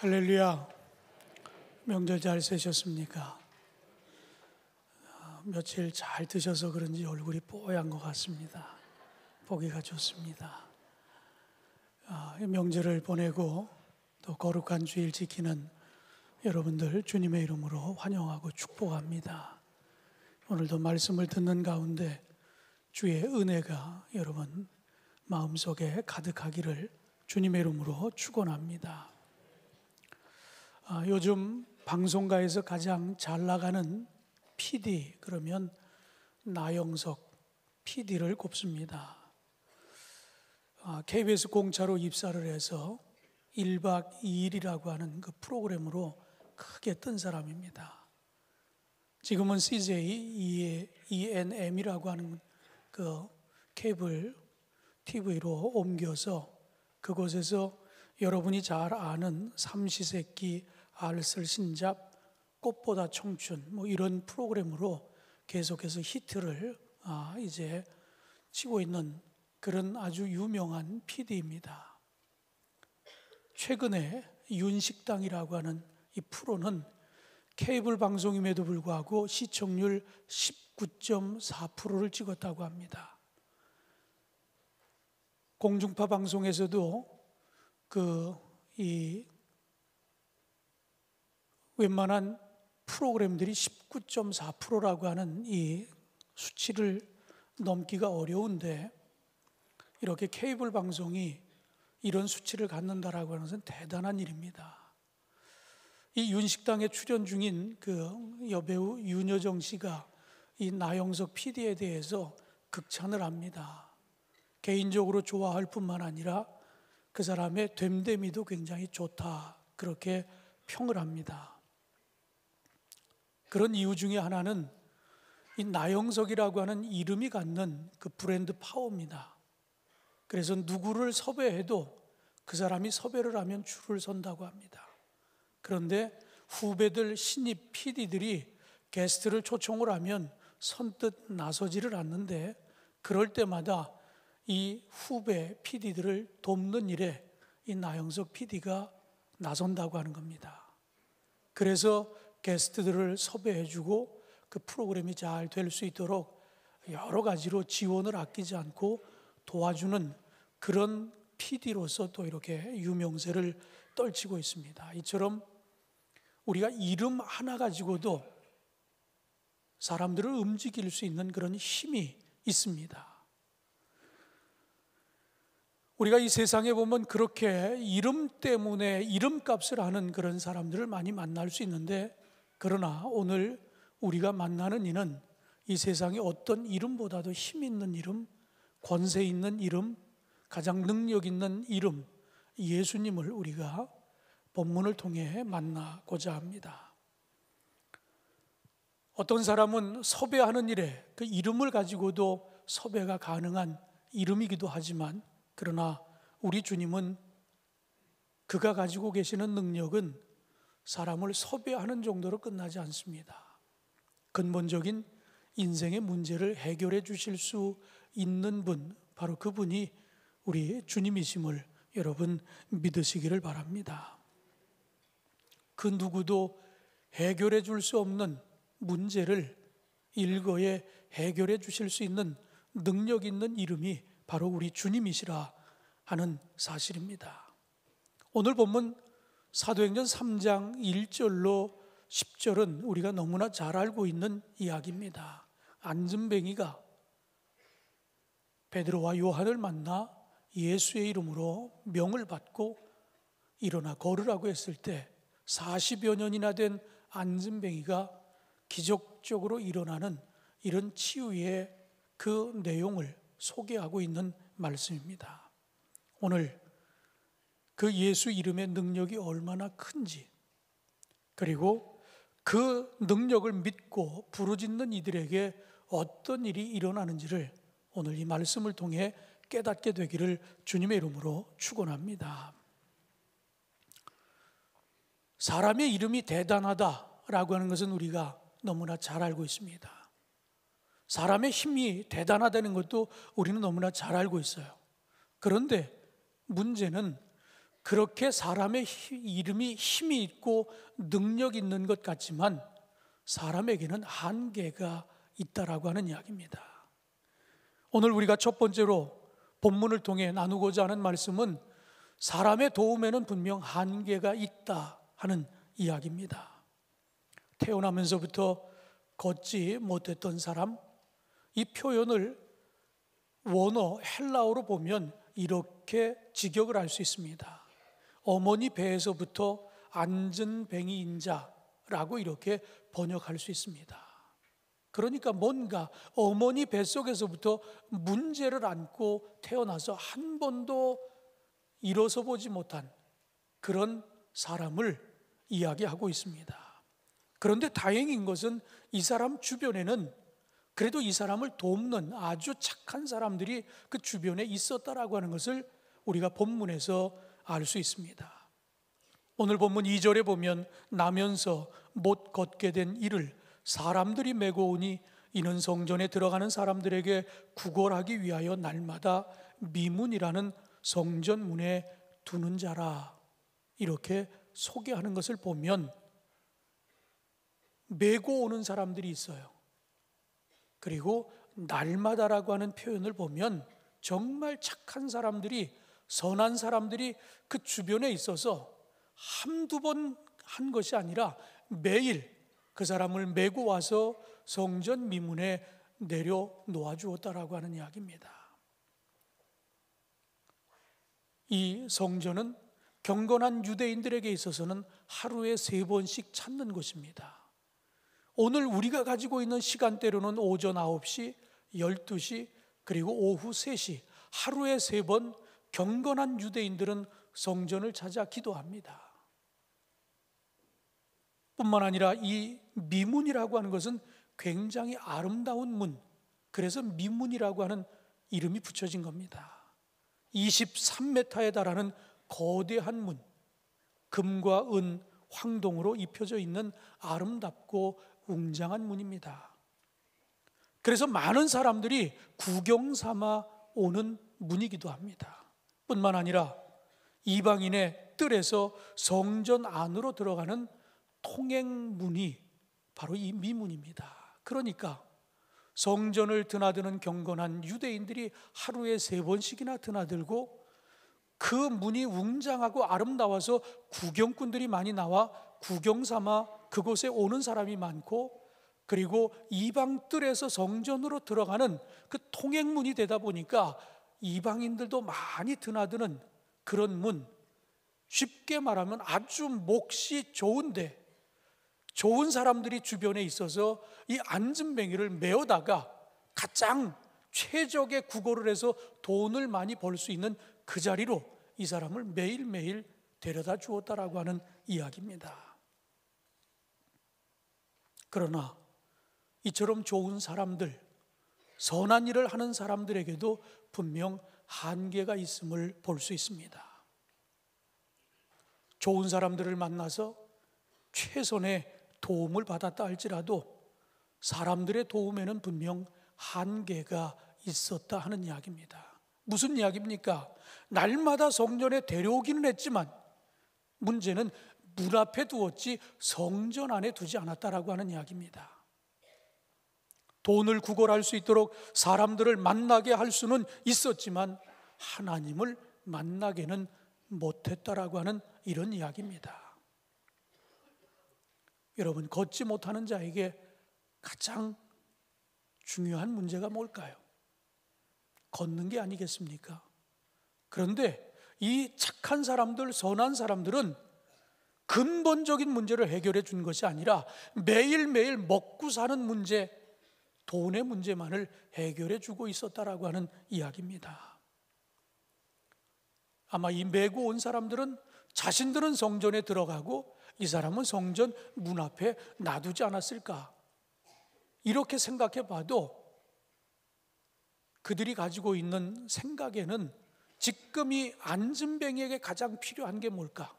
할렐루야. 명절 잘 세셨습니까? 며칠 잘 드셔서 그런지 얼굴이 뽀얀 것 같습니다. 보기가 좋습니다. 명절을 보내고 또 거룩한 주일 지키는 여러분들 주님의 이름으로 환영하고 축복합니다. 오늘도 말씀을 듣는 가운데 주의 은혜가 여러분 마음속에 가득하기를 주님의 이름으로 축원합니다. 요즘 방송가에서 가장 잘 나가는 PD 그러면 나영석 PD를 꼽습니다. KBS 공차로 입사를 해서 1박 2일이라고 하는 그 프로그램으로 크게 뜬 사람입니다. 지금은 CJ ENM이라고 하는 그 케이블 TV로 옮겨서 그곳에서 여러분이 잘 아는 삼시세끼 알쓸신잡 꽃보다 청춘 이런 프로그램으로 계속해서 히트를 이제 치고 있는 그런 아주 유명한 PD입니다. 최근에 윤식당이라고 하는 이 프로는 케이블 방송임에도 불구하고 시청률 19.4%를 찍었다고 합니다. 공중파 방송에서도 이 웬만한 프로그램들이 19.4%라고 하는 이 수치를 넘기가 어려운데 이렇게 케이블 방송이 이런 수치를 갖는다라고 하는 것은 대단한 일입니다. 이 윤식당에 출연 중인 그 여배우 윤여정 씨가 이 나영석 PD에 대해서 극찬을 합니다. 개인적으로 좋아할 뿐만 아니라 그 사람의 됨됨이도 굉장히 좋다 그렇게 평을 합니다. 그런 이유 중에 하나는 이 나영석이라고 하는 이름이 갖는 그 브랜드 파워입니다. 그래서 누구를 섭외해도 그 사람이 섭외를 하면 줄을 선다고 합니다. 그런데 후배들 신입 PD들이 게스트를 초청을 하면 선뜻 나서지를 않는데 그럴 때마다 이 후배 PD들을 돕는 일에 이 나영석 PD가 나선다고 하는 겁니다. 그래서 게스트들을 섭외해주고 그 프로그램이 잘 될 수 있도록 여러 가지로 지원을 아끼지 않고 도와주는 그런 PD로서 또 이렇게 유명세를 떨치고 있습니다. 이처럼 우리가 이름 하나 가지고도 사람들을 움직일 수 있는 그런 힘이 있습니다. 우리가 이 세상에 보면 그렇게 이름 때문에 이름값을 하는 그런 사람들을 많이 만날 수 있는데 그러나 오늘 우리가 만나는 이는 이 세상에 어떤 이름보다도 힘 있는 이름, 권세 있는 이름, 가장 능력 있는 이름 예수님을 우리가 본문을 통해 만나고자 합니다. 어떤 사람은 섭외하는 일에 그 이름을 가지고도 섭외가 가능한 이름이기도 하지만 그러나 우리 주님은 그가 가지고 계시는 능력은 사람을 섭외하는 정도로 끝나지 않습니다. 근본적인 인생의 문제를 해결해 주실 수 있는 분, 바로 그분이 우리 주님이심을 여러분 믿으시기를 바랍니다. 그 누구도 해결해 줄 수 없는 문제를 일거에 해결해 주실 수 있는 능력 있는 이름이 바로 우리 주님이시라 하는 사실입니다. 오늘 본문 사도행전 3장 1절로 10절은 우리가 너무나 잘 알고 있는 이야기입니다. 안진뱅이가 베드로와 요한을 만나 예수의 이름으로 명을 받고 일어나 걸으라고 했을 때 40여 년이나 된 안진뱅이가 기적적으로 일어나는 이런 치유의 그 내용을 소개하고 있는 말씀입니다. 오늘 그 예수 이름의 능력이 얼마나 큰지 그리고 그 능력을 믿고 부르짖는 이들에게 어떤 일이 일어나는지를 오늘 이 말씀을 통해 깨닫게 되기를 주님의 이름으로 축원합니다. 사람의 이름이 대단하다라고 하는 것은 우리가 너무나 잘 알고 있습니다. 사람의 힘이 대단하다는 것도 우리는 너무나 잘 알고 있어요. 그런데 문제는 그렇게 사람의 이름이 힘이 있고 능력 있는 것 같지만 사람에게는 한계가 있다라고 하는 이야기입니다. 오늘 우리가 첫 번째로 본문을 통해 나누고자 하는 말씀은 사람의 도움에는 분명 한계가 있다 하는 이야기입니다. 태어나면서부터 걷지 못했던 사람, 이 표현을 원어 헬라어로 보면 이렇게 직역을 할 수 있습니다. 어머니 배에서부터 앉은 뱅이인 자라고 이렇게 번역할 수 있습니다. 그러니까 뭔가 어머니 뱃속에서부터 문제를 안고 태어나서 한 번도 일어서 보지 못한 그런 사람을 이야기하고 있습니다. 그런데 다행인 것은 이 사람 주변에는 그래도 이 사람을 돕는 아주 착한 사람들이 그 주변에 있었다라고 하는 것을 우리가 본문에서 알 수 있습니다. 오늘 본문 2절에 보면 나면서 못 걷게 된 이를 사람들이 메고 오니 이는 성전에 들어가는 사람들에게 구걸하기 위하여 날마다 미문이라는 성전 문에 두는 자라, 이렇게 소개하는 것을 보면 메고 오는 사람들이 있어요. 그리고 날마다라고 하는 표현을 보면 정말 착한 사람들이, 선한 사람들이 그 주변에 있어서 한두 번 한 것이 아니라 매일 그 사람을 메고 와서 성전 미문에 내려놓아 주었다라고 하는 이야기입니다. 이 성전은 경건한 유대인들에게 있어서는 하루에 3번씩 찾는 곳입니다. 오늘 우리가 가지고 있는 시간대로는 오전 9시, 12시, 그리고 오후 3시, 하루에 3번 경건한 유대인들은 성전을 찾아 기도합니다. 뿐만 아니라 이 미문이라고 하는 것은 굉장히 아름다운 문, 그래서 미문이라고 하는 이름이 붙여진 겁니다. 23m에 달하는 거대한 문, 금과 은, 황동으로 입혀져 있는 아름답고 웅장한 문입니다. 그래서 많은 사람들이 구경 삼아 오는 문이기도 합니다. 뿐만 아니라 이방인의 뜰에서 성전 안으로 들어가는 통행문이 바로 이 미문입니다. 그러니까 성전을 드나드는 경건한 유대인들이 하루에 3번씩이나 드나들고 그 문이 웅장하고 아름다워서 구경꾼들이 많이 나와 구경 삼아 그곳에 오는 사람이 많고, 그리고 이방 뜰에서 성전으로 들어가는 그 통행문이 되다 보니까 이방인들도 많이 드나드는 그런 문, 쉽게 말하면 아주 몫이 좋은데 좋은 사람들이 주변에 있어서 이 앉은뱅이를 메어다가 가장 최적의 구걸을 해서 돈을 많이 벌 수 있는 그 자리로 이 사람을 매일매일 데려다 주었다라고 하는 이야기입니다. 그러나 이처럼 좋은 사람들, 선한 일을 하는 사람들에게도 분명 한계가 있음을 볼 수 있습니다. 좋은 사람들을 만나서 최선의 도움을 받았다 할지라도 사람들의 도움에는 분명 한계가 있었다 하는 이야기입니다. 무슨 이야기입니까? 날마다 성전에 데려오기는 했지만 문제는 문 앞에 두었지 성전 안에 두지 않았다라고 하는 이야기입니다. 돈을 구걸할 수 있도록 사람들을 만나게 할 수는 있었지만 하나님을 만나게는 못했다라고 하는 이런 이야기입니다. 여러분, 걷지 못하는 자에게 가장 중요한 문제가 뭘까요? 걷는 게 아니겠습니까? 그런데 이 착한 사람들, 선한 사람들은 근본적인 문제를 해결해 준 것이 아니라 매일매일 먹고 사는 문제, 돈의 문제만을 해결해 주고 있었다라고 하는 이야기입니다. 아마 이 메고 온 사람들은 자신들은 성전에 들어가고 이 사람은 성전 문 앞에 놔두지 않았을까? 이렇게 생각해 봐도 그들이 가지고 있는 생각에는 지금 이 앉은뱅이에게 가장 필요한 게 뭘까?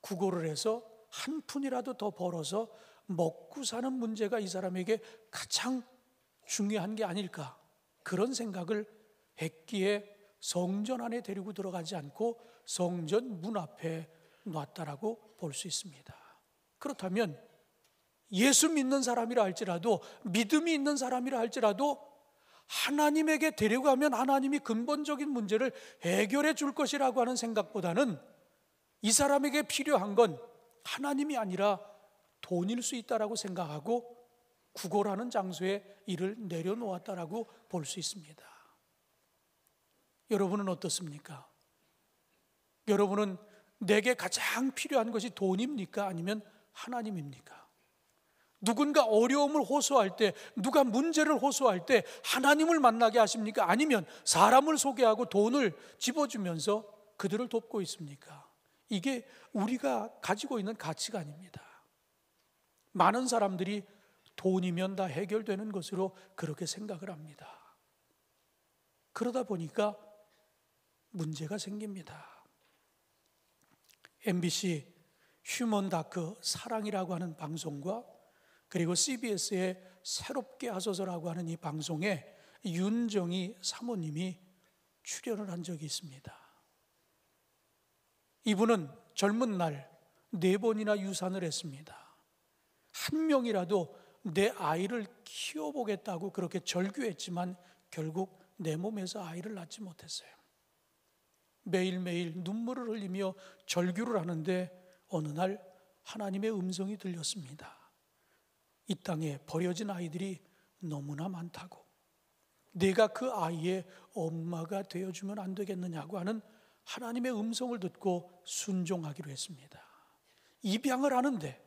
구걸을 해서 한 푼이라도 더 벌어서 먹고 사는 문제가 이 사람에게 가장 중요한 게 아닐까? 그런 생각을 했기에 성전 안에 데리고 들어가지 않고 성전 문 앞에 놨다라고 볼 수 있습니다. 그렇다면 예수 믿는 사람이라 할지라도, 믿음이 있는 사람이라 할지라도 하나님에게 데려가면 하나님이 근본적인 문제를 해결해 줄 것이라고 하는 생각보다는 이 사람에게 필요한 건 하나님이 아니라 돈일 수 있다라고 생각하고 구걸하는 장소에 이를 내려놓았다라고 볼 수 있습니다. 여러분은 어떻습니까? 여러분은 내게 가장 필요한 것이 돈입니까? 아니면 하나님입니까? 누군가 어려움을 호소할 때, 누가 문제를 호소할 때 하나님을 만나게 하십니까? 아니면 사람을 소개하고 돈을 집어주면서 그들을 돕고 있습니까? 이게 우리가 가지고 있는 가치관입니다. 많은 사람들이 돈이면 다 해결되는 것으로 그렇게 생각을 합니다. 그러다 보니까 문제가 생깁니다. MBC 휴먼 다크 사랑이라고 하는 방송과 그리고 CBS의 새롭게 하소서라고 하는 이 방송에 윤정희 사모님이 출연을 한 적이 있습니다. 이분은 젊은 날 4번이나 유산을 했습니다. 한 명이라도 내 아이를 키워보겠다고 그렇게 절규했지만 결국 내 몸에서 아이를 낳지 못했어요. 매일매일 눈물을 흘리며 절규를 하는데 어느 날 하나님의 음성이 들렸습니다. 이 땅에 버려진 아이들이 너무나 많다고, 내가 그 아이의 엄마가 되어주면 안 되겠느냐고 하는 하나님의 음성을 듣고 순종하기로 했습니다. 입양을 하는데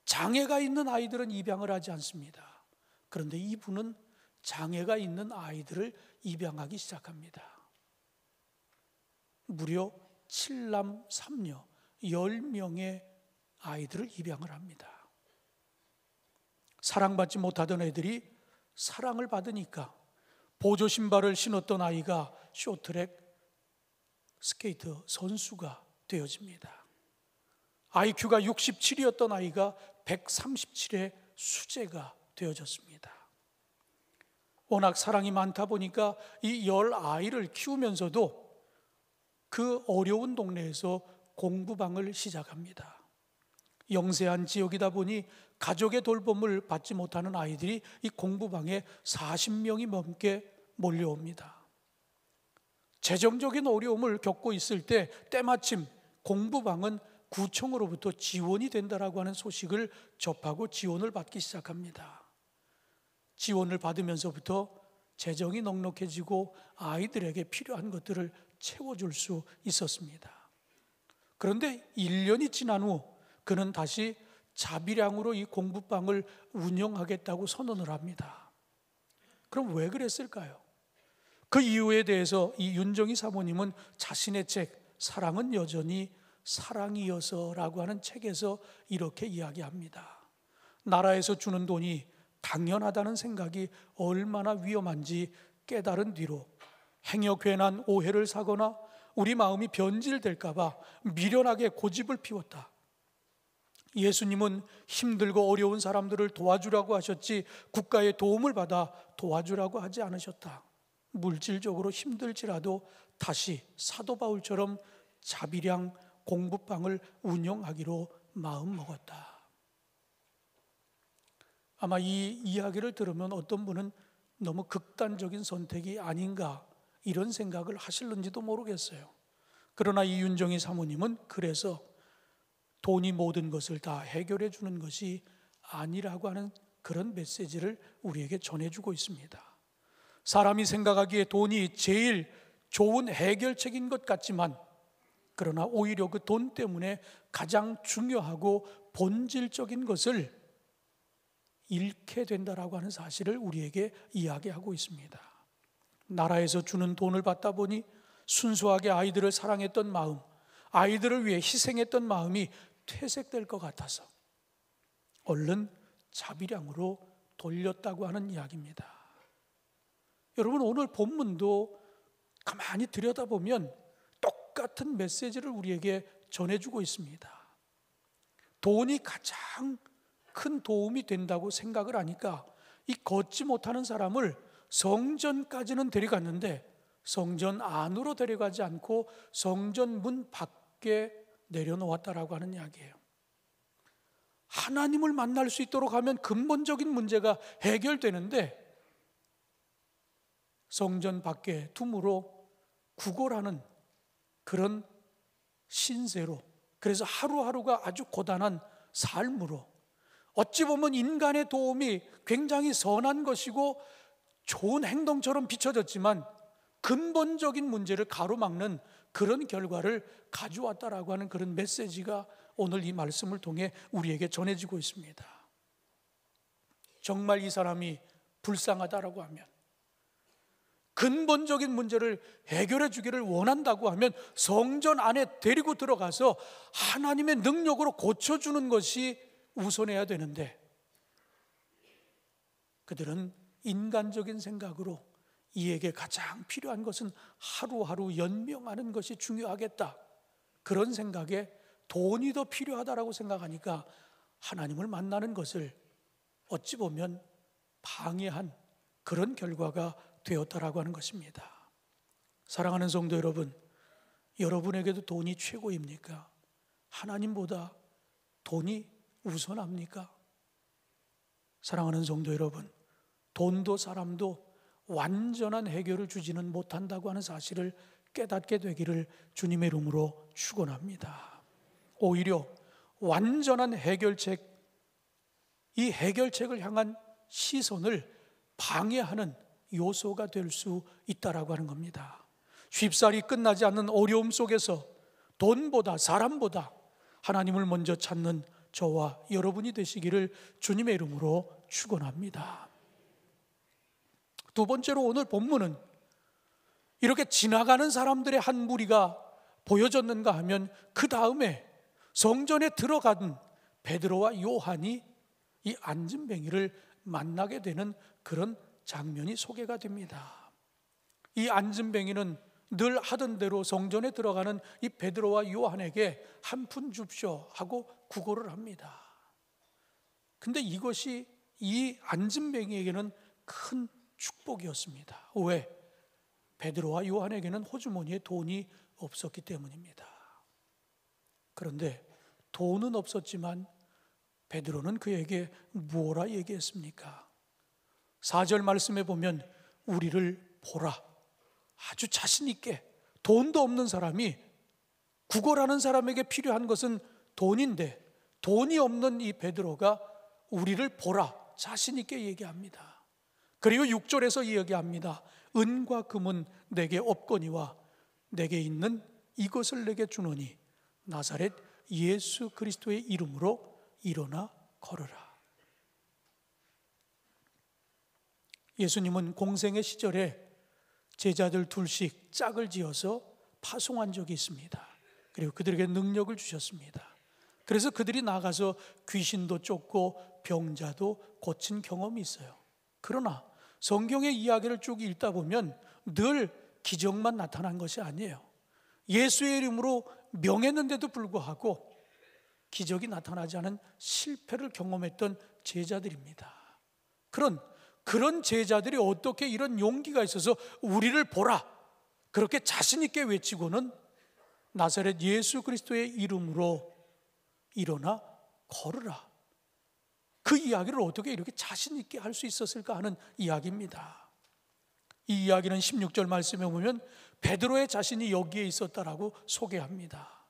장애가 있는 아이들은 입양을 하지 않습니다. 그런데 이분은 장애가 있는 아이들을 입양하기 시작합니다. 무려 7남 3녀 10명의 아이들을 입양을 합니다. 사랑받지 못하던 애들이 사랑을 받으니까 보조 신발을 신었던 아이가 쇼트트랙 스케이트 선수가 되어집니다. IQ가 67이었던 아이가 137의 수재가 되어졌습니다. 워낙 사랑이 많다 보니까 이 10아이를 키우면서도 그 어려운 동네에서 공부방을 시작합니다. 영세한 지역이다 보니 가족의 돌봄을 받지 못하는 아이들이 이 공부방에 40명이 넘게 몰려옵니다. 재정적인 어려움을 겪고 있을 때 때마침 공부방은 구청으로부터 지원이 된다라고 하는 소식을 접하고 지원을 받기 시작합니다. 지원을 받으면서부터 재정이 넉넉해지고 아이들에게 필요한 것들을 채워줄 수 있었습니다. 그런데 1년이 지난 후 그는 다시 자비량으로 이 공부방을 운영하겠다고 선언을 합니다. 그럼 왜 그랬을까요? 그 이유에 대해서 이 윤정희 사모님은 자신의 책 사랑은 여전히 사랑이어서라고 하는 책에서 이렇게 이야기합니다. 나라에서 주는 돈이 당연하다는 생각이 얼마나 위험한지 깨달은 뒤로 행여 괜한 오해를 사거나 우리 마음이 변질될까 봐 미련하게 고집을 피웠다. 예수님은 힘들고 어려운 사람들을 도와주라고 하셨지 국가의 도움을 받아 도와주라고 하지 않으셨다. 물질적으로 힘들지라도 다시 사도 바울처럼 자비량 공부방을 운영하기로 마음먹었다. 아마 이 이야기를 들으면 어떤 분은 너무 극단적인 선택이 아닌가 이런 생각을 하실는지도 모르겠어요. 그러나 이 윤정희 사모님은 그래서 돈이 모든 것을 다 해결해 주는 것이 아니라고 하는 그런 메시지를 우리에게 전해주고 있습니다. 사람이 생각하기에 돈이 제일 좋은 해결책인 것 같지만 그러나 오히려 그 돈 때문에 가장 중요하고 본질적인 것을 잃게 된다라고 하는 사실을 우리에게 이야기하고 있습니다. 나라에서 주는 돈을 받다 보니 순수하게 아이들을 사랑했던 마음, 아이들을 위해 희생했던 마음이 퇴색될 것 같아서 얼른 자비량으로 돌렸다고 하는 이야기입니다. 여러분, 오늘 본문도 가만히 들여다보면 똑같은 메시지를 우리에게 전해주고 있습니다. 돈이 가장 큰 도움이 된다고 생각을 하니까 이 걷지 못하는 사람을 성전까지는 데려갔는데 성전 안으로 데려가지 않고 성전 문 밖에 내려놓았다라고 하는 이야기예요. 하나님을 만날 수 있도록 하면 근본적인 문제가 해결되는데 성전 밖에 둠으로 구걸하는 그런 신세로, 그래서 하루하루가 아주 고단한 삶으로, 어찌 보면 인간의 도움이 굉장히 선한 것이고 좋은 행동처럼 비춰졌지만 근본적인 문제를 가로막는 그런 결과를 가져왔다라고 하는 그런 메시지가 오늘 이 말씀을 통해 우리에게 전해지고 있습니다. 정말 이 사람이 불쌍하다라고 하면, 근본적인 문제를 해결해 주기를 원한다고 하면 성전 안에 데리고 들어가서 하나님의 능력으로 고쳐주는 것이 우선해야 되는데, 그들은 인간적인 생각으로 이에게 가장 필요한 것은 하루하루 연명하는 것이 중요하겠다, 그런 생각에 돈이 더 필요하다라고 생각하니까 하나님을 만나는 것을 어찌 보면 방해한 그런 결과가 되었다라고 하는 것입니다. 사랑하는 성도 여러분, 여러분에게도 돈이 최고입니까? 하나님보다 돈이 우선합니까? 사랑하는 성도 여러분, 돈도 사람도 완전한 해결을 주지는 못한다고 하는 사실을 깨닫게 되기를 주님의 이름으로 축원합니다. 오히려 완전한 해결책, 이 해결책을 향한 시선을 방해하는 요소가 될 수 있다라고 하는 겁니다. 쉽사리 끝나지 않는 어려움 속에서 돈보다 사람보다 하나님을 먼저 찾는 저와 여러분이 되시기를 주님의 이름으로 축원합니다. 두 번째로 오늘 본문은 이렇게 지나가는 사람들의 한 무리가 보여졌는가 하면 그 다음에 성전에 들어간 베드로와 요한이 이 안진뱅이를 만나게 되는 그런 장면이 소개가 됩니다. 이 안진뱅이는 늘 하던 대로 성전에 들어가는 이 베드로와 요한에게 한 푼 줍쇼 하고 구걸을 합니다. 근데 이것이 이 안진뱅이에게는 큰 축복이었습니다. 왜? 베드로와 요한에게는 호주머니에 돈이 없었기 때문입니다. 그런데 돈은 없었지만 베드로는 그에게 뭐라 얘기했습니까? 4절 말씀에 보면 우리를 보라, 아주 자신 있게, 돈도 없는 사람이, 구걸하는 사람에게 필요한 것은 돈인데 돈이 없는 이 베드로가 우리를 보라, 자신 있게 얘기합니다. 그리고 6절에서 이야기합니다. 은과 금은 내게 없거니와 내게 있는 이것을 내게 주노니 나사렛 예수 그리스도의 이름으로 일어나 걸으라. 예수님은 공생의 시절에 제자들 둘씩 짝을 지어서 파송한 적이 있습니다. 그리고 그들에게 능력을 주셨습니다. 그래서 그들이 나가서 귀신도 쫓고 병자도 고친 경험이 있어요. 그러나 성경의 이야기를 쭉 읽다 보면 늘 기적만 나타난 것이 아니에요. 예수의 이름으로 명했는데도 불구하고 기적이 나타나지 않은 실패를 경험했던 제자들입니다. 그런 제자들이 어떻게 이런 용기가 있어서 우리를 보라, 그렇게 자신 있게 외치고는 나사렛 예수 그리스도의 이름으로 일어나 걸으라, 그 이야기를 어떻게 이렇게 자신 있게 할 수 있었을까 하는 이야기입니다. 이 이야기는 16절 말씀에 보면 베드로의 자신이 여기에 있었다라고 소개합니다.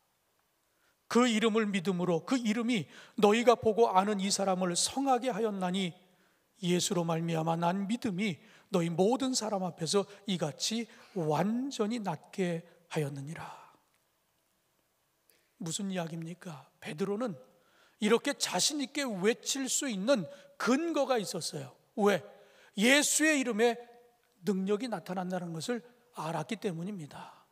그 이름을 믿음으로, 그 이름이 너희가 보고 아는 이 사람을 성하게 하였나니 예수로 말미암아 난 믿음이 너희 모든 사람 앞에서 이같이 완전히 낫게 하였느니라. 무슨 이야기입니까? 베드로는 이렇게 자신 있게 외칠 수 있는 근거가 있었어요. 왜? 예수의 이름에 능력이 나타난다는 것을 알았기 때문입니다.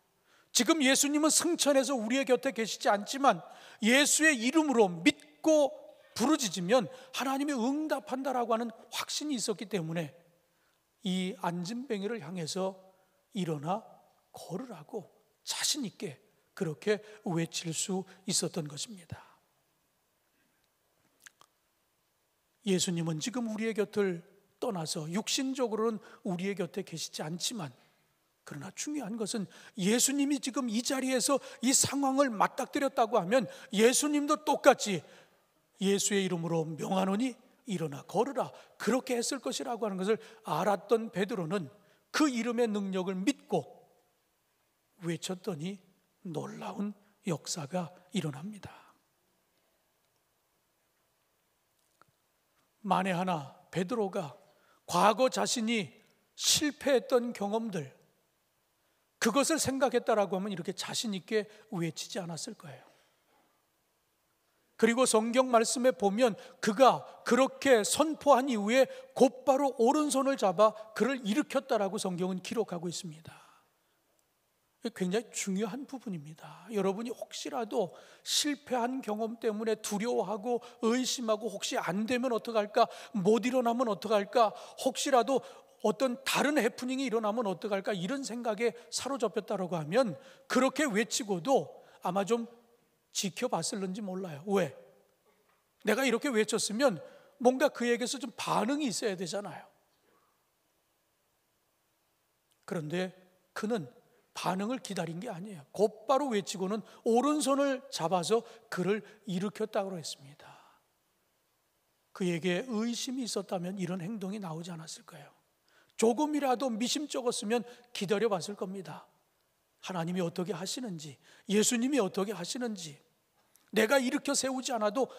지금 예수님은 승천해서 우리의 곁에 계시지 않지만 예수의 이름으로 믿고 부르짖으면 하나님이 응답한다라고 하는 확신이 있었기 때문에 이 안진뱅이를 향해서 일어나 걸으라고 자신 있게 그렇게 외칠 수 있었던 것입니다. 예수님은 지금 우리의 곁을 떠나서 육신적으로는 우리의 곁에 계시지 않지만 그러나 중요한 것은 예수님이 지금 이 자리에서 이 상황을 맞닥뜨렸다고 하면 예수님도 똑같이 예수의 이름으로 명하노니 일어나 걸으라, 그렇게 했을 것이라고 하는 것을 알았던 베드로는 그 이름의 능력을 믿고 외쳤더니 놀라운 역사가 일어납니다. 만에 하나 베드로가 과거 자신이 실패했던 경험들, 그것을 생각했다라고 하면 이렇게 자신 있게 외치지 않았을 거예요. 그리고 성경 말씀에 보면 그가 그렇게 선포한 이후에 곧바로 오른손을 잡아 그를 일으켰다라고 성경은 기록하고 있습니다. 굉장히 중요한 부분입니다. 여러분이 혹시라도 실패한 경험 때문에 두려워하고 의심하고 혹시 안 되면 어떡할까, 못 일어나면 어떡할까, 혹시라도 어떤 다른 해프닝이 일어나면 어떡할까, 이런 생각에 사로잡혔다고 하면 그렇게 외치고도 아마 좀 지켜봤을는지 몰라요. 왜? 내가 이렇게 외쳤으면 뭔가 그에게서 좀 반응이 있어야 되잖아요. 그런데 그는 반응을 기다린 게 아니에요. 곧바로 외치고는 오른손을 잡아서 그를 일으켰다고 했습니다. 그에게 의심이 있었다면 이런 행동이 나오지 않았을 거예요. 조금이라도 미심쩍었으면 기다려봤을 겁니다. 하나님이 어떻게 하시는지, 예수님이 어떻게 하시는지, 내가 일으켜 세우지 않아도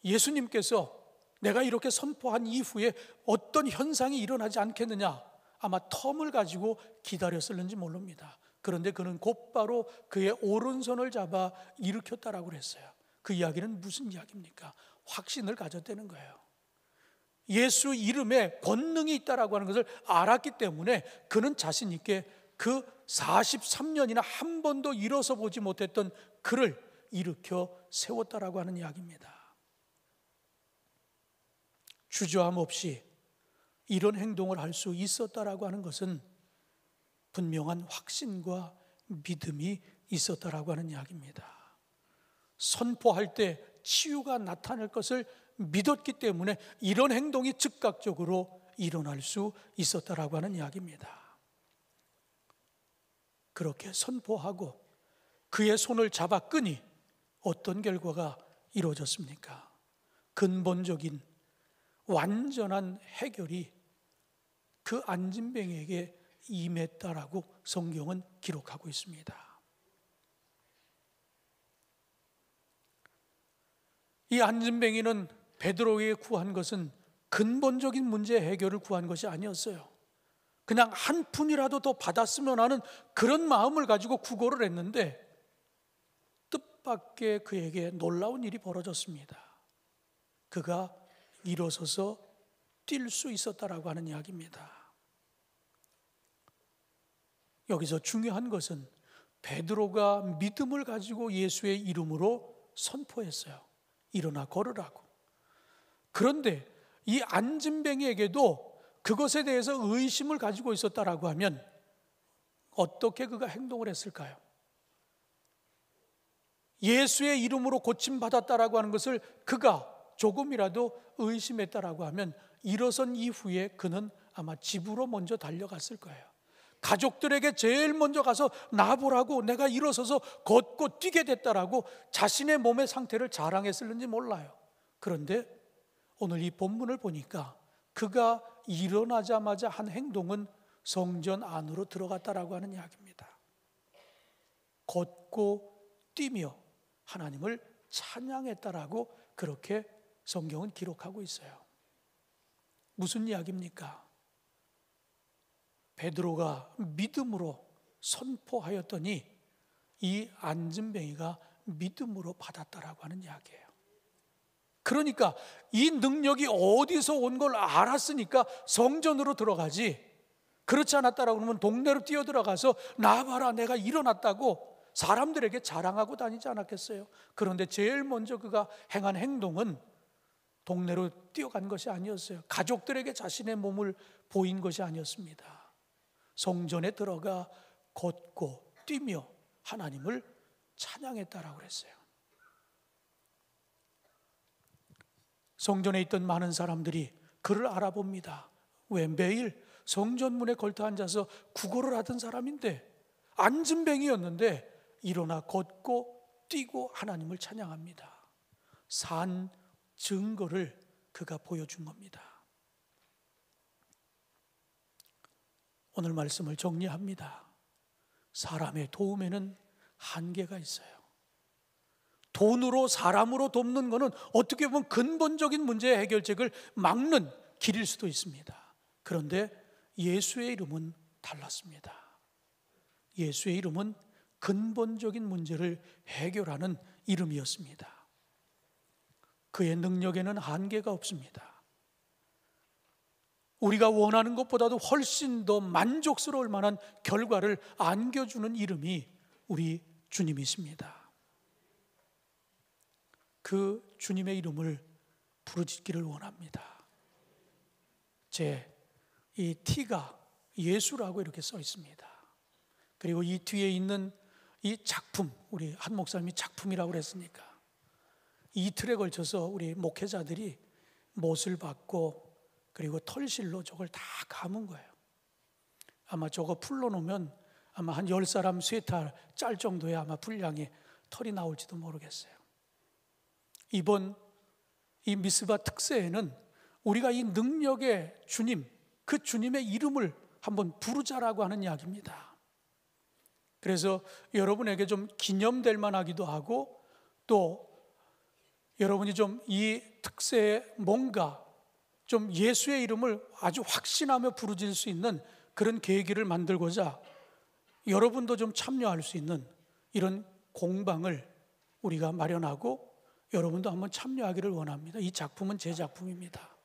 예수님께서 내가 이렇게 선포한 이후에 어떤 현상이 일어나지 않겠느냐, 아마 텀을 가지고 기다렸을는지 모릅니다. 그런데 그는 곧바로 그의 오른손을 잡아 일으켰다라고 했어요. 그 이야기는 무슨 이야기입니까? 확신을 가졌다는 거예요. 예수 이름에 권능이 있다라고 하는 것을 알았기 때문에 그는 자신 있게 그 43년이나 한 번도 일어서 보지 못했던 그를 일으켜 세웠다라고 하는 이야기입니다. 주저함 없이 이런 행동을 할 수 있었다라고 하는 것은 분명한 확신과 믿음이 있었다라고 하는 이야기입니다. 선포할 때 치유가 나타날 것을 믿었기 때문에 이런 행동이 즉각적으로 일어날 수 있었다라고 하는 이야기입니다. 그렇게 선포하고 그의 손을 잡아 끄니 어떤 결과가 이루어졌습니까? 근본적인 완전한 해결이 그 안진뱅이에게 임했다라고 성경은 기록하고 있습니다. 이 안진뱅이는 베드로에게 구한 것은 근본적인 문제 해결을 구한 것이 아니었어요. 그냥 한 푼이라도 더 받았으면 하는 그런 마음을 가지고 구걸을 했는데 뜻밖의 그에게 놀라운 일이 벌어졌습니다. 그가 일어서서 뛸 수 있었다라고 하는 이야기입니다. 여기서 중요한 것은 베드로가 믿음을 가지고 예수의 이름으로 선포했어요. 일어나 걸으라고. 그런데 이 안진뱅이에게도 그것에 대해서 의심을 가지고 있었다라고 하면 어떻게 그가 행동을 했을까요? 예수의 이름으로 고침받았다라고 하는 것을 그가 조금이라도 의심했다라고 하면 일어선 이후에 그는 아마 집으로 먼저 달려갔을 거예요. 가족들에게 제일 먼저 가서 나보라고, 내가 일어서서 걷고 뛰게 됐다라고 자신의 몸의 상태를 자랑했을는지 몰라요. 그런데 오늘 이 본문을 보니까 그가 일어나자마자 한 행동은 성전 안으로 들어갔다라고 하는 이야기입니다. 걷고 뛰며 하나님을 찬양했다라고 그렇게 성경은 기록하고 있어요. 무슨 이야기입니까? 베드로가 믿음으로 선포하였더니 이 안진뱅이가 믿음으로 받았다라고 하는 이야기예요. 그러니까 이 능력이 어디서 온 걸 알았으니까 성전으로 들어가지, 그렇지 않았다라고 하면 동네로 뛰어들어가서 나 봐라 내가 일어났다고 사람들에게 자랑하고 다니지 않았겠어요? 그런데 제일 먼저 그가 행한 행동은 동네로 뛰어간 것이 아니었어요. 가족들에게 자신의 몸을 보인 것이 아니었습니다. 성전에 들어가 걷고 뛰며 하나님을 찬양했다라고 했어요. 성전에 있던 많은 사람들이 그를 알아봅니다. 왜 매일 성전문에 걸터 앉아서 구걸을 하던 사람인데, 앉은뱅이였는데 일어나 걷고 뛰고 하나님을 찬양합니다. 산 증거를 그가 보여준 겁니다. 오늘 말씀을 정리합니다. 사람의 도움에는 한계가 있어요. 돈으로 사람으로 돕는 것은 어떻게 보면 근본적인 문제의 해결책을 막는 길일 수도 있습니다. 그런데 예수의 이름은 달랐습니다. 예수의 이름은 근본적인 문제를 해결하는 이름이었습니다. 그의 능력에는 한계가 없습니다. 우리가 원하는 것보다도 훨씬 더 만족스러울 만한 결과를 안겨주는 이름이 우리 주님이십니다. 그 주님의 이름을 부르짖기를 원합니다. 제 이 T가 예수라고 이렇게 써 있습니다. 그리고 이 뒤에 있는 이 작품, 우리 한 목사님이 작품이라고 그랬으니까 이틀에 걸쳐서 우리 목회자들이 못을 받고 그리고 털실로 저걸 다 감은 거예요. 아마 저거 풀러놓으면 아마 한 10사람 쇠탈 짤 정도의 아마 분량의 털이 나올지도 모르겠어요. 이번 이 미스바 특세에는 우리가 이 능력의 주님, 그 주님의 이름을 한번 부르자라고 하는 이야기입니다. 그래서 여러분에게 좀 기념될 만하기도 하고, 또 여러분이 좀 이 특세에 뭔가 좀 예수의 이름을 아주 확신하며 부르질 수 있는 그런 계기를 만들고자 여러분도 좀 참여할 수 있는 이런 공방을 우리가 마련하고 여러분도 한번 참여하기를 원합니다. 이 작품은 제 작품입니다.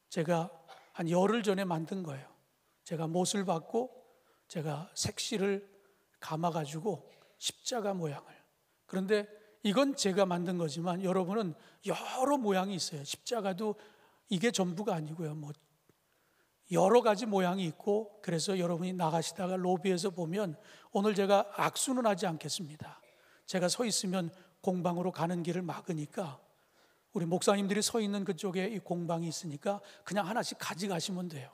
제가 한 열흘 전에 만든 거예요. 제가 못을 받고 제가 색실을 감아가지고 십자가 모양을. 그런데 이건 제가 만든 거지만 여러분은 여러 모양이 있어요. 십자가도 이게 전부가 아니고요. 뭐 여러 가지 모양이 있고, 그래서 여러분이 나가시다가 로비에서 보면 오늘 제가 악수는 하지 않겠습니다. 제가 서 있으면 공방으로 가는 길을 막으니까 우리 목사님들이 서 있는 그쪽에 이 공방이 있으니까 그냥 하나씩 가져가시면 돼요.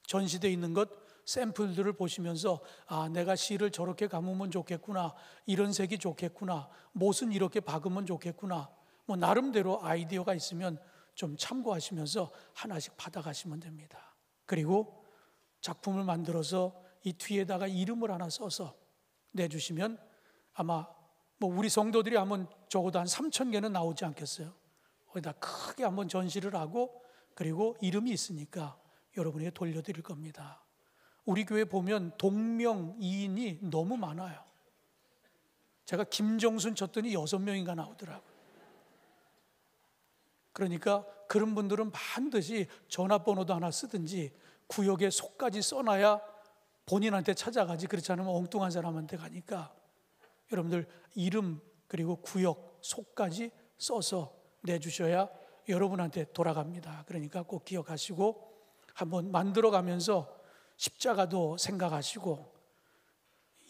전시되어 있는 것 샘플들을 보시면서 아, 내가 실을 저렇게 감으면 좋겠구나, 이런 색이 좋겠구나, 못은 이렇게 박으면 좋겠구나, 뭐 나름대로 아이디어가 있으면 좀 참고하시면서 하나씩 받아가시면 됩니다. 그리고 작품을 만들어서 이 뒤에다가 이름을 하나 써서 내주시면 아마 뭐 우리 성도들이 하면 적어도 한 3,000개는 나오지 않겠어요? 거기다 크게 한번 전시를 하고 그리고 이름이 있으니까 여러분에게 돌려드릴 겁니다. 우리 교회 보면 동명이인이 너무 많아요. 제가 김정순 쳤더니 6명인가 나오더라고요. 그러니까 그런 분들은 반드시 전화번호도 하나 쓰든지 구역에 속까지 써놔야 본인한테 찾아가지, 그렇지 않으면 엉뚱한 사람한테 가니까 여러분들 이름 그리고 구역 속까지 써서 내주셔야 여러분한테 돌아갑니다. 그러니까 꼭 기억하시고 한번 만들어가면서 십자가도 생각하시고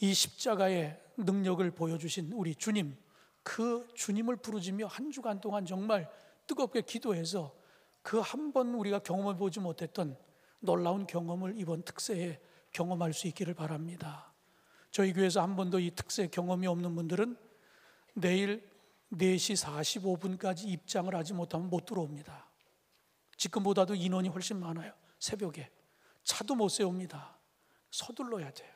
이 십자가의 능력을 보여주신 우리 주님, 그 주님을 부르짖며 한 주간 동안 정말 뜨겁게 기도해서 그 한 번 우리가 경험해 보지 못했던 놀라운 경험을 이번 특세에 경험할 수 있기를 바랍니다. 저희 교회에서 한 번도 이 특세 경험이 없는 분들은 내일 4시 45분까지 입장을 하지 못하면 못 들어옵니다. 지금보다도 인원이 훨씬 많아요. 새벽에 차도 못 세웁니다. 서둘러야 돼요.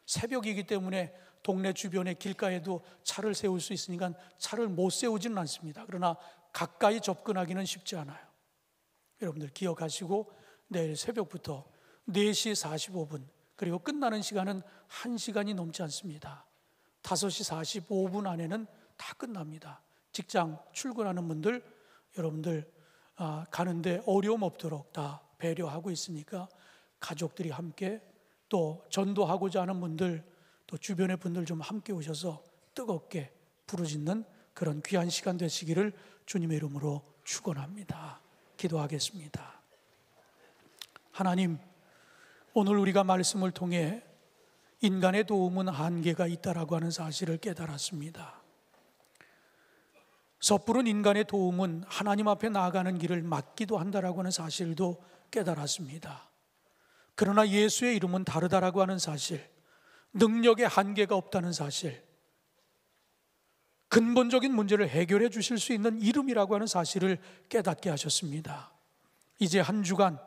새벽이기 때문에 동네 주변의 길가에도 차를 세울 수 있으니까 차를 못 세우지는 않습니다. 그러나 가까이 접근하기는 쉽지 않아요. 여러분들 기억하시고 내일 새벽부터 4시 45분, 그리고 끝나는 시간은 1시간이 넘지 않습니다. 5시 45분 안에는 다 끝납니다. 직장 출근하는 분들, 여러분들 가는데 어려움 없도록 다 배려하고 있으니까 가족들이 함께, 또 전도하고자 하는 분들, 또 주변의 분들 좀 함께 오셔서 뜨겁게 부르짖는 그런 귀한 시간 되시기를 주님의 이름으로 축원합니다. 기도하겠습니다. 하나님, 오늘 우리가 말씀을 통해 인간의 도움은 한계가 있다라고 하는 사실을 깨달았습니다. 섣부른 인간의 도움은 하나님 앞에 나아가는 길을 막기도 한다라고 하는 사실도 깨달았습니다. 그러나 예수의 이름은 다르다라고 하는 사실, 능력의 한계가 없다는 사실, 근본적인 문제를 해결해 주실 수 있는 이름이라고 하는 사실을 깨닫게 하셨습니다. 이제 한 주간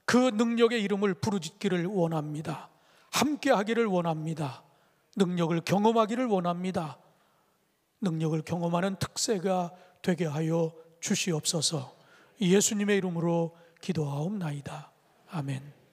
그 능력의 이름을 부르짖기를 원합니다. 함께 하기를 원합니다. 능력을 경험하기를 원합니다. 능력을 경험하는 특세가 되게 하여 주시옵소서. 예수님의 이름으로 기도하옵나이다. 아멘.